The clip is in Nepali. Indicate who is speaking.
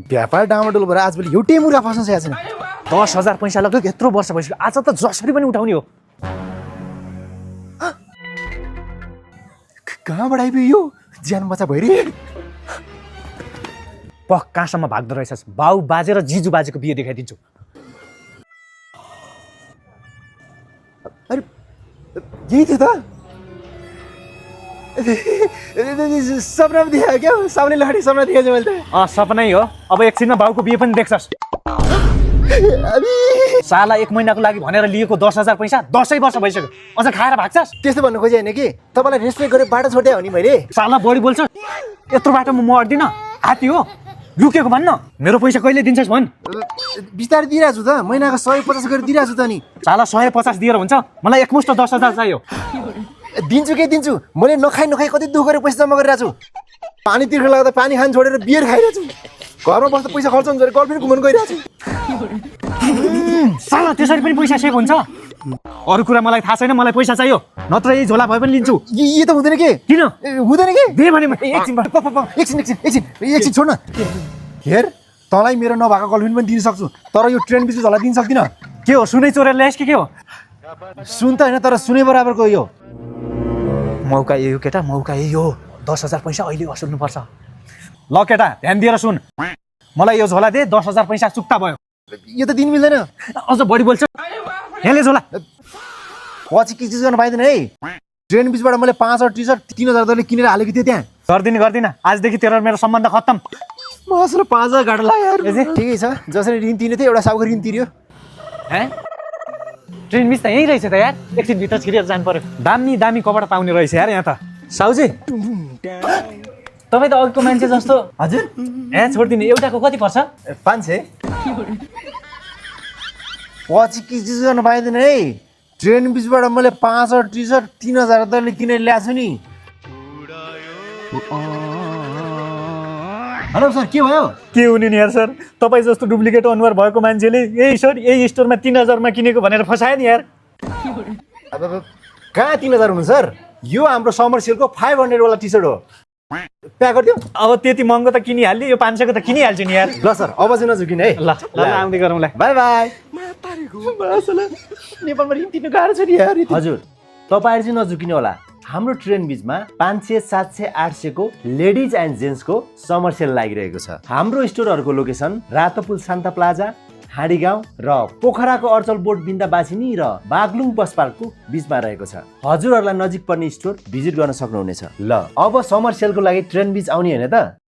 Speaker 1: व्यापार डामाडोल भएर आजभोलि एउटै मुर्गा फस्न सकेको छैन।
Speaker 2: 10,000 पैसा लगेको यत्रो वर्ष भइसक्यो, आज त जसरी पनि उठाउने हो।
Speaker 1: कहाँबाट आइपुग्यो यो ज्यान बचा भइरहे।
Speaker 2: कहाँसम्म भाग्दो रहेछस्? बाउ बाजे र जिजु बाजेको बिहे देखाइदिन्छु।
Speaker 1: अरे यही थियो त। सपना देखा क्या? सामने लहडी सपना देखा मैले त।
Speaker 2: सपनै हो। अब एकछिनमा बाउको बिहे पनि देख्छस्। साला 1 महिनाको लागि भनेर लिएको 10,000 पैसा 10 वर्ष भइसक्यो, अझ खाएर भाग्छस्?
Speaker 1: त्यस्तो भन्नु खोजे होइन कि तपाईँलाई रेस्पेक्ट गरेर बाटो छोड्या हो नि मैले।
Speaker 2: साला बढी बोल्छ। यत्रो बाटोमा म अड्दिनँ। हात्ती हो लुकेको भन्न। मेरो पैसा कहिले दिन्छस् भन्।
Speaker 1: बिस्तारै दिइरहेको छु त, महिनाको 150 गरेर दिइरहेको छु त नि।
Speaker 2: साला 150 दिएर हुन्छ? मलाई एकमुष्ट 10,000 चाहियो।
Speaker 1: दिन्छु के दिन्छु, मैले नखाइ कति दुःख गरेर पैसा जम्मा गरिरहेको छु। पानी तिर्ख लाग्दा पानी खान छोडेर बियर खाइरहेको छु। घरमा बस्दा पैसा खर्च हुन्छ, गर्लफ्रेन्ड घुम्न गइरहेको छु।
Speaker 2: साला त्यसरी पनि पैसा सेभ हुन्छ? अरू कुरा मलाई थाहा छैन, मलाई पैसा चाहियो, नत्र यही झोला भए पनि लिन्छु।
Speaker 1: यी त हुँदैन के?
Speaker 2: किन
Speaker 1: हुँदैन के?
Speaker 2: दे भने
Speaker 1: एकछिन छोड्न। हेर, तँलाई मेरो नभएको गर्लफ्रेन्ड पनि दिन सक्छु, तर यो ट्रेन बिच झोला दिन सक्दिनँ।
Speaker 2: के हो, सुनै चोरेर ल्याइस् कि के हो?
Speaker 1: सुन त होइन, तर सुने बराबरको यो
Speaker 2: मौका यही हो केटा, मौका यही हो। 10,000 पैसा अहिले असुल्नुपर्छ। ल केटा ध्यान दिएर सुन, मलाई यो झोला दे, 10,000 पैसा चुक्ता भयो।
Speaker 1: यो त दिन मिल्दैन।
Speaker 2: अझ बढी बोल्छ। हेले झोला
Speaker 1: पछि के चिज गर्न पाइँदैन है। ट्रेन बिचबाट मैले 5 टी सर्ट 3,000 दरले किनेर हालेको थिएँ त्यहाँ।
Speaker 2: गर्दिनँ, आजदेखि तेरो मेरो सम्बन्ध खत्तम।
Speaker 1: मसँग 5,000 घाटा लाग्यो यार। ठिकै छ, जसरी ऋण तिर्ने थियो एउटा साउको ऋण तिर्यो।
Speaker 2: ट्रेन मिस त यहीँ रहेछ त यार, एकछिन भित्र छिरेर जानु पर्यो। दामी कपडा पाउने रहेछ यार यहाँ त। साउजी तपाईँ त अघिको मान्छे जस्तो।
Speaker 1: हजुर
Speaker 2: छोडिदिनु, एउटाको कति पर्छ?
Speaker 1: 500। पछि के चिज गर्न पाइँदैन है। ट्रेन बिचबाट मैले 5 टी सर्ट 3,000 दरले किनेर ल्याएको छु नि। हेलो सर, के भयो?
Speaker 2: के हुने नि यार सर, तपाईँ जस्तो डुप्लिकेट अनुहार भएको मान्छेले यही स्टोरमा 3,000मा किनेको भनेर फसायो नि यार।
Speaker 1: अब कहाँ 3,000 हुनु सर? यो हाम्रो समर सेलको 500 वाला टी सर्ट हो। प्याक गरिदियो।
Speaker 2: अब त्यति महँगो त किनिहाल्यो, यो 500 को त किनिहाल्छु नि यार।
Speaker 1: ल सर, अब चाहिँ नझुकिने है।
Speaker 2: ल आउँदै गरौँला।
Speaker 1: By by. नेपालमा ऋण तिर्नु गाह्रो छ नि यार। हजुर तपाईँहरू चाहिँ नझुकिने होला। हाम्रो ट्रेन बिचमा 500, 700, 800 को लेडिज एन्ड जेन्ट्सको समर सेल लागिरहेको छ। हाम्रो स्टोरहरूको लोकेसन रातोपुल शान्ता प्लाजा, हाँडी गाउँ र पोखराको अर्चल बोट बिन्दाबासिनी र बागलुङ बस पार्कको बिचमा रहेको छ। हजुरहरूलाई नजिक पर्ने स्टोर भिजिट गर्न सक्नुहुनेछ। ल अब समर सेलको लागि ट्रेन बिच आउने होइन त?